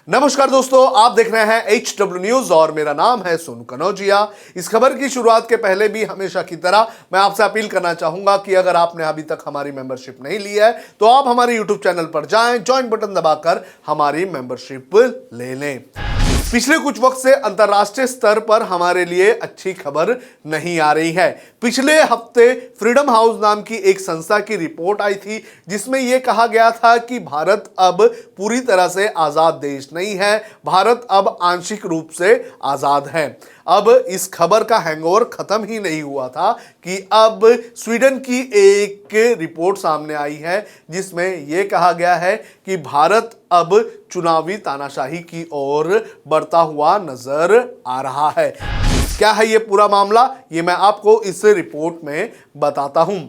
नमस्कार दोस्तों, आप देख रहे हैं HW न्यूज और मेरा नाम है सोनू कनौजिया। इस खबर की शुरुआत के पहले भी हमेशा की तरह मैं आपसे अपील करना चाहूंगा कि अगर आपने अभी तक हमारी मेंबरशिप नहीं ली है तो आप हमारे YouTube चैनल पर जाएं, ज्वाइन बटन दबाकर हमारी मेंबरशिप ले लें। पिछले कुछ वक्त से अंतर्राष्ट्रीय स्तर पर हमारे लिए अच्छी खबर नहीं आ रही है। पिछले हफ्ते फ्रीडम हाउस नाम की एक संस्था की रिपोर्ट आई थी जिसमें यह कहा गया था कि भारत अब पूरी तरह से आजाद देश नहीं है, भारत अब आंशिक रूप से आजाद है। अब इस खबर का हैंगओवर खत्म ही नहीं हुआ था कि अब स्वीडन की एक रिपोर्ट सामने आई है जिसमें यह कहा गया है कि भारत अब चुनावी तानाशाही की ओर बढ़ता हुआ नजर आ रहा है। क्या है ये पूरा मामला, ये मैं आपको इस रिपोर्ट में बताता हूं।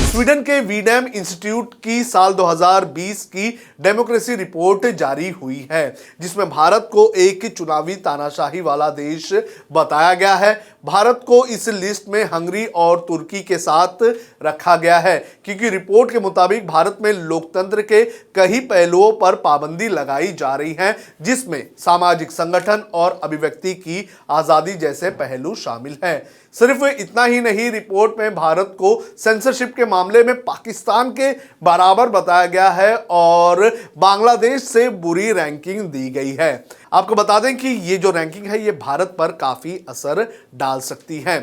स्वीडन के वीडेम इंस्टीट्यूट की साल 2020 की डेमोक्रेसी रिपोर्ट जारी हुई है जिसमें भारत को एक चुनावी तानाशाही वाला देश बताया गया है। भारत को इस लिस्ट में हंगरी और तुर्की के साथ रखा गया है क्योंकि रिपोर्ट के मुताबिक भारत में लोकतंत्र के कई पहलुओं पर पाबंदी लगाई जा रही है जिसमें सामाजिक संगठन और अभिव्यक्ति की आजादी जैसे पहलू शामिल हैं। सिर्फ इतना ही नहीं, रिपोर्ट में भारत को सेंसरशिप के मामले में पाकिस्तान के बराबर बताया गया है और बांग्लादेश से बुरी रैंकिंग दी गई है। आपको बता दें कि ये जो रैंकिंग है ये भारत पर काफी असर डाल सकती है।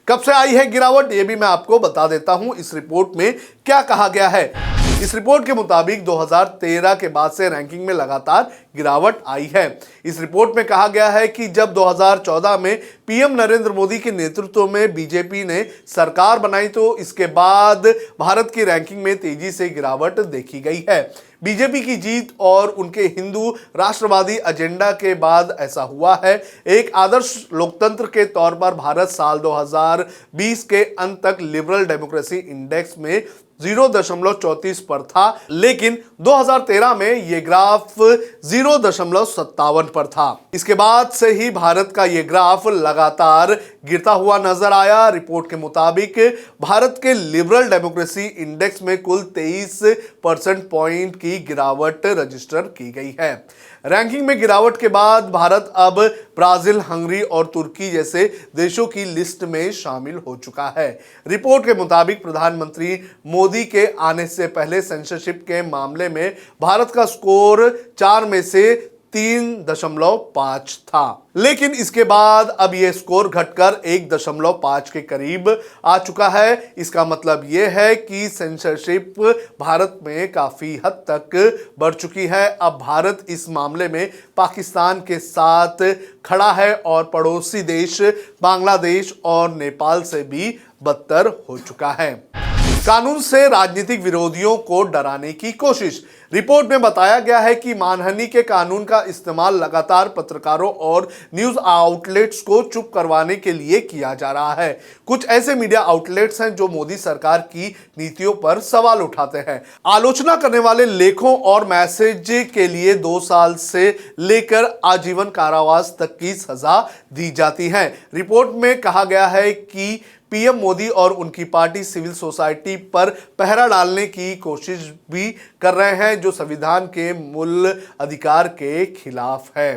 कब से आई है गिरावट, ये भी मैं आपको बता देता हूं। इस रिपोर्ट में क्या कहा गया है। इस रिपोर्ट के मुताबिक 2013 के बाद से रैंकिंग में लगातार गिरावट आई है। इस रिपोर्ट में कहा गया है कि जब 2014 में पीएम नरेंद्र मोदी के नेतृत्व में बीजेपी ने सरकार बनाई तो इसके बाद भारत की रैंकिंग में तेजी से गिरावट देखी गई है। बीजेपी की जीत और उनके हिंदू राष्ट्रवादी एजेंडा के बाद ऐसा हुआ है। एक आदर्श लोकतंत्र के तौर पर भारत साल 2020 के अंत तक लिबरल डेमोक्रेसी इंडेक्स में 0.34 पर था, लेकिन 2013 में यह ग्राफ 0.57 पर था। इसके बाद से ही भारत का यह ग्राफ लगातार गिरता हुआ नजर आया। रिपोर्ट के मुताबिक भारत के लिबरल डेमोक्रेसी इंडेक्स में कुल 23 परसेंट पॉइंट की गिरावट रजिस्टर की गई है। रैंकिंग में गिरावट के बाद भारत अब ब्राजील, हंगरी और तुर्की जैसे देशों की लिस्ट में शामिल हो चुका है। रिपोर्ट के मुताबिक प्रधानमंत्री मोदी के आने से पहले सेंसरशिप के मामले में भारत का स्कोर 4 में से 3.5 था, लेकिन इसके बाद अब यह स्कोर घटकर 1.5 के करीब आ चुका है। इसका मतलब यह है कि सेंसरशिप भारत में काफी हद तक बढ़ चुकी है। अब भारत इस मामले में पाकिस्तान के साथ खड़ा है और पड़ोसी देश बांग्लादेश और नेपाल से भी बदतर हो चुका है। कानून से राजनीतिक विरोधियों को डराने की कोशिश। रिपोर्ट में बताया गया है कि मानहानि के कानून का इस्तेमाल लगातार पत्रकारों और न्यूज आउटलेट्स को चुप करवाने के लिए किया जा रहा है। कुछ ऐसे मीडिया आउटलेट्स हैं जो मोदी सरकार की नीतियों पर सवाल उठाते हैं। आलोचना करने वाले लेखों और मैसेज के लिए 2 साल से लेकर आजीवन कारावास तक की सजा दी जाती है। रिपोर्ट में कहा गया है कि पीएम मोदी और उनकी पार्टी सिविल सोसाइटी पर पहरा डालने की कोशिश भी कर रहे हैं जो संविधान के मूल अधिकार के खिलाफ है।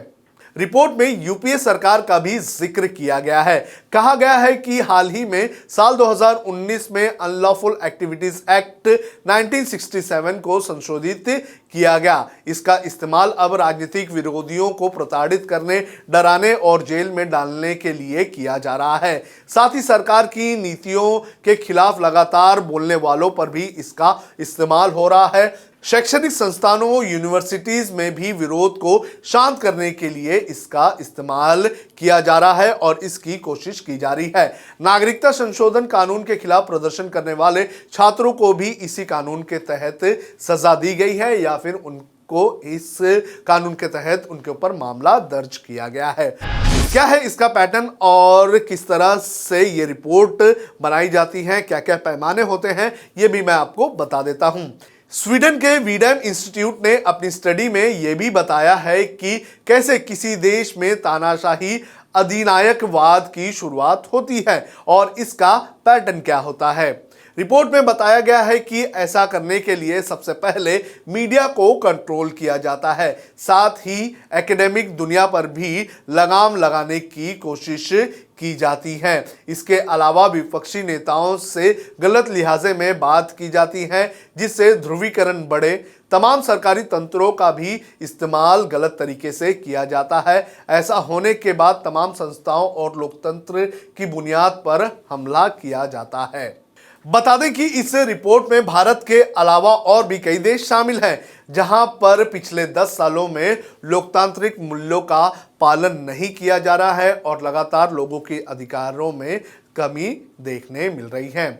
रिपोर्ट में यूपीए सरकार का भी जिक्र किया गया है। कहा गया है कि हाल ही में साल 2019 में अनलॉफुल एक्टिविटीज एक्ट 1967 को संशोधित किया गया। इसका इस्तेमाल अब राजनीतिक विरोधियों को प्रताड़ित करने, डराने और जेल में डालने के लिए किया जा रहा है। साथ ही सरकार की नीतियों के खिलाफ लगातार बोलने वालों पर भी इसका इस्तेमाल हो रहा है। शैक्षणिक संस्थानों, यूनिवर्सिटीज में भी विरोध को शांत करने के लिए इसका इस्तेमाल किया जा रहा है और इसकी कोशिश की जा रही है। नागरिकता संशोधन कानून के खिलाफ प्रदर्शन करने वाले छात्रों को भी इसी कानून के तहत सजा दी गई है या फिर उनको इस कानून के तहत उनके ऊपर मामला दर्ज किया गया है। क्या है इसका पैटर्न और किस तरह से ये रिपोर्ट बनाई जाती है, क्या क्या पैमाने होते हैं, ये भी मैं आपको बता देता हूं। स्वीडन के वीडेम इंस्टीट्यूट ने अपनी स्टडी में यह भी बताया है कि कैसे किसी देश में तानाशाही अधिनायकवाद की शुरुआत होती है और इसका पैटर्न क्या होता है। रिपोर्ट में बताया गया है कि ऐसा करने के लिए सबसे पहले मीडिया को कंट्रोल किया जाता है, साथ ही एकेडमिक दुनिया पर भी लगाम लगाने की कोशिश की जाती है। इसके अलावा विपक्षी नेताओं से गलत लिहाजे में बात की जाती है, जिससे ध्रुवीकरण बढ़े। तमाम सरकारी तंत्रों का भी इस्तेमाल गलत तरीके से किया जाता है। ऐसा होने के बाद तमाम संस्थाओं और लोकतंत्र की बुनियाद पर हमला किया जाता है। बता दें कि इस रिपोर्ट में भारत के अलावा और भी कई देश शामिल हैं, जहां पर पिछले 10 सालों में लोकतांत्रिक मूल्यों का पालन नहीं किया जा रहा है और लगातार लोगों के अधिकारों में कमी देखने मिल रही है।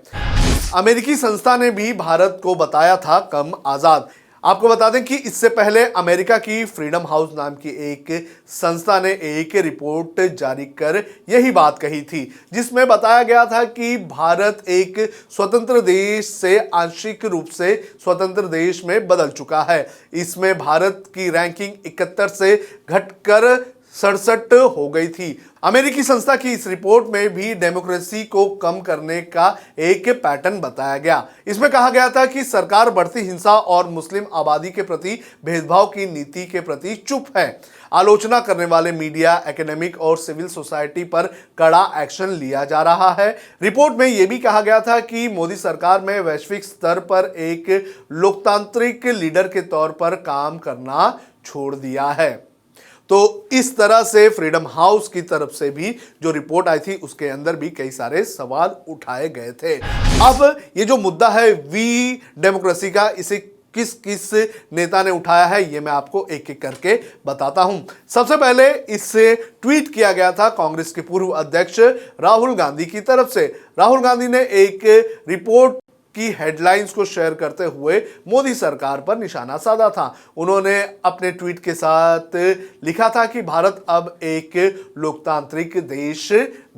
अमेरिकी संस्था ने भी भारत को बताया था कम आजाद। आपको बता दें कि इससे पहले अमेरिका की फ्रीडम हाउस नाम की एक संस्था ने एक रिपोर्ट जारी कर यही बात कही थी, जिसमें बताया गया था कि भारत एक स्वतंत्र देश से आंशिक रूप से स्वतंत्र देश में बदल चुका है। इसमें भारत की रैंकिंग 71 से घटकर 67 हो गई थी। अमेरिकी संस्था की इस रिपोर्ट में भी डेमोक्रेसी को कम करने का एक पैटर्न बताया गया। इसमें कहा गया था कि सरकार बढ़ती हिंसा और मुस्लिम आबादी के प्रति भेदभाव की नीति के प्रति चुप है। आलोचना करने वाले मीडिया, एकेडमिक और सिविल सोसाइटी पर कड़ा एक्शन लिया जा रहा है। रिपोर्ट में यह भी कहा गया था कि मोदी सरकार में वैश्विक स्तर पर एक लोकतांत्रिक लीडर के तौर पर काम करना छोड़ दिया है। तो इस तरह से फ्रीडम हाउस की तरफ से भी जो रिपोर्ट आई थी उसके अंदर भी कई सारे सवाल उठाए गए थे। अब ये जो मुद्दा है वी डेमोक्रेसी का, इसे किस किस नेता ने उठाया है ये मैं आपको एक एक करके बताता हूं। सबसे पहले इससे ट्वीट किया गया था कांग्रेस के पूर्व अध्यक्ष राहुल गांधी की तरफ से। राहुल गांधी ने एक रिपोर्ट की हेडलाइंस को शेयर करते हुए मोदी सरकार पर निशाना साधा था। उन्होंने अपने ट्वीट के साथ लिखा था कि भारत अब एक लोकतांत्रिक देश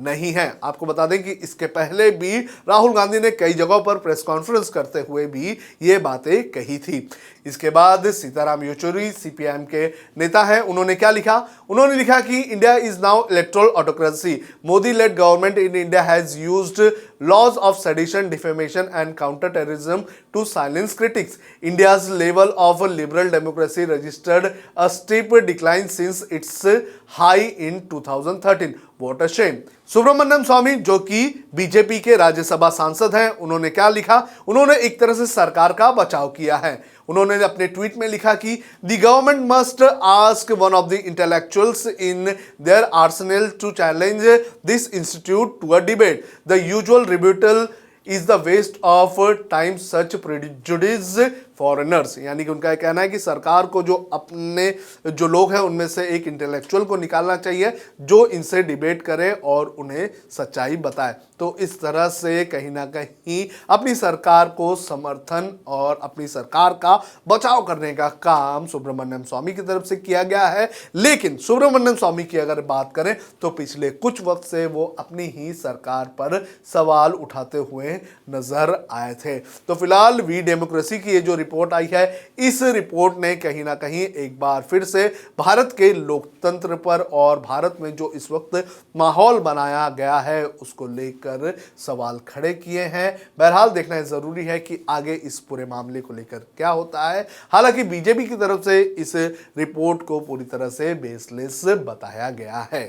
नहीं है। आपको बता दें कि इसके पहले भी राहुल गांधी ने कई जगहों पर प्रेस कॉन्फ्रेंस करते हुए भी ये बातें कही थी। इसके बाद सीताराम येचुरी सीपीआईएम के नेता हैं, उन्होंने क्या लिखा? उन्होंने लिखा कि India is now electoral autocracy. Modi led government in India has used laws of sedition, defamation and counter terrorism to silence critics. India's level of liberal democracy registered a steep decline since its high in 2013। What a shame. Subramanian Swamy जो कि BJP के राज्यसभा सांसद हैं, उन्होंने क्या लिखा? उन्होंने एक तरह से सरकार का बचाव किया है। उन्होंने अपने ट्वीट में लिखा कि the government must ask one of the intellectuals in their arsenal to challenge this institute to a debate. The usual rebuttal is the waste of time such prejudice foreigners. यानी कि उनका कहना है कि सरकार को जो अपने जो लोग हैं उनमें से एक इंटेलेक्चुअल को निकालना चाहिए जो इनसे डिबेट करे और उन्हें सच्चाई बताए। तो इस तरह से कहीं ना कहीं अपनी सरकार को समर्थन और अपनी सरकार का बचाव करने का काम सुब्रमण्यम स्वामी की तरफ से किया गया है। लेकिन सुब्रमण्यम स्वामी की अगर बात करें तो पिछले कुछ वक्त से वो अपनी ही सरकार पर सवाल उठाते हुए नजर आए थे। तो फिलहाल वी डेमोक्रेसी की ये जो रिपोर्ट आई है, इस रिपोर्ट ने कहीं ना कहीं एक बार फिर से भारत के लोकतंत्र पर और भारत में जो इस वक्त माहौल बनाया गया है उसको लेकर सवाल खड़े किए हैं। बहरहाल देखना है जरूरी है कि आगे इस पूरे मामले को लेकर क्या होता है। हालांकि बीजेपी की तरफ से इस रिपोर्ट को पूरी तरह से बेसलेस बताया गया है।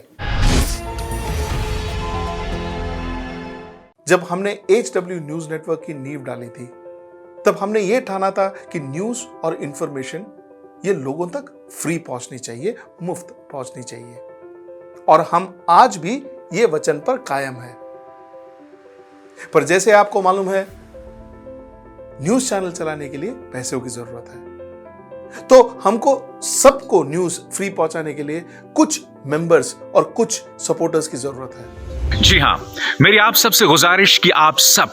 जब हमने HW न्यूज नेटवर्क की नींव डाली थी तब हमने ये ठाना था कि न्यूज और इंफॉर्मेशन ये लोगों तक फ्री पहुंचनी चाहिए, मुफ्त पहुंचनी चाहिए, और हम आज भी ये वचन पर कायम हैं। पर जैसे आपको मालूम है न्यूज चैनल चलाने के लिए पैसों की जरूरत है, तो हमको सबको न्यूज फ्री पहुंचाने के लिए कुछ मेंबर्स और कुछ सपोर्टर्स की जरूरत है। जी हां, मेरी आप सबसे गुजारिश कि आप सब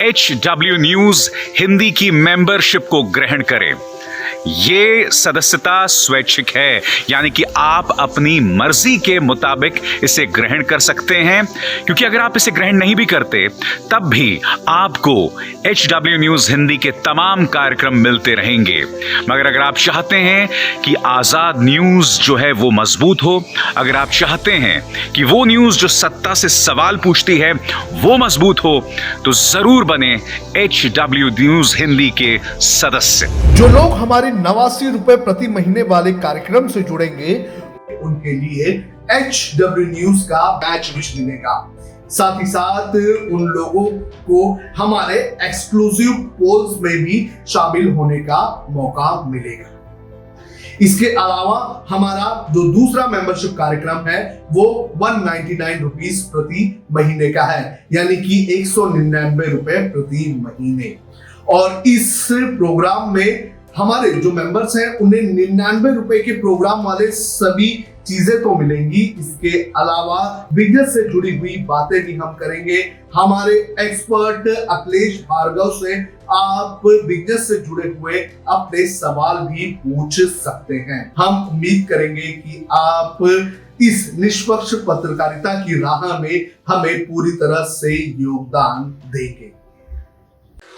HW न्यूज हिंदी की मेंबरशिप को ग्रहण करें। ये सदस्यता स्वैच्छिक है, यानी कि आप अपनी मर्जी के मुताबिक इसे ग्रहण कर सकते हैं, क्योंकि अगर आप इसे ग्रहण नहीं भी करते तब भी आपको HW न्यूज हिंदी के तमाम कार्यक्रम मिलते रहेंगे। मगर अगर आप चाहते हैं कि आजाद न्यूज जो है वो मजबूत हो, अगर आप चाहते हैं कि वो न्यूज जो सत्ता से सवाल पूछती है वो मजबूत हो, तो जरूर बने HW न्यूज हिंदी के सदस्य। जो लोग हमारे 89 रुपए प्रति महीने वाले कार्यक्रम से जुड़ेंगे उनके लिए HW न्यूज का बैच विश मिलेगा। साथ ही साथ उन लोगों को हमारे एक्सक्लूसिव पोल्स में भी शामिल होने का मौका मिलेगा। इसके अलावा हमारा जो दूसरा मेंबरशिप कार्यक्रम है वो 199 रुपीस प्रति महीने का है, यानी कि 199 रुपए प्रति महीने। और इस प्रोग्राम में हमारे जो मेंबर्स हैं उन्हें 99 रुपए के प्रोग्राम वाले सभी चीजें तो मिलेंगी। इसके अलावा बिजनेस से जुड़ी हुई बातें भी हम करेंगे। हमारे एक्सपर्ट अखिलेश भार्गव से आप बिजनेस से जुड़े हुए अपने सवाल भी पूछ सकते हैं। हम उम्मीद करेंगे कि आप इस निष्पक्ष पत्रकारिता की राह में हमें पूरी तरह से योगदान देंगे।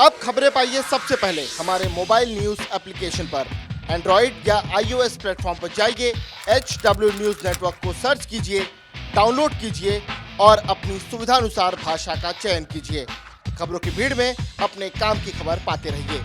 अब खबरें पाइए सबसे पहले हमारे मोबाइल न्यूज एप्लीकेशन पर। एंड्रॉइड या iOS प्लेटफॉर्म पर जाइए, HW न्यूज नेटवर्क को सर्च कीजिए, डाउनलोड कीजिए और अपनी सुविधानुसार भाषा का चयन कीजिए। खबरों की भीड़ में अपने काम की खबर पाते रहिए।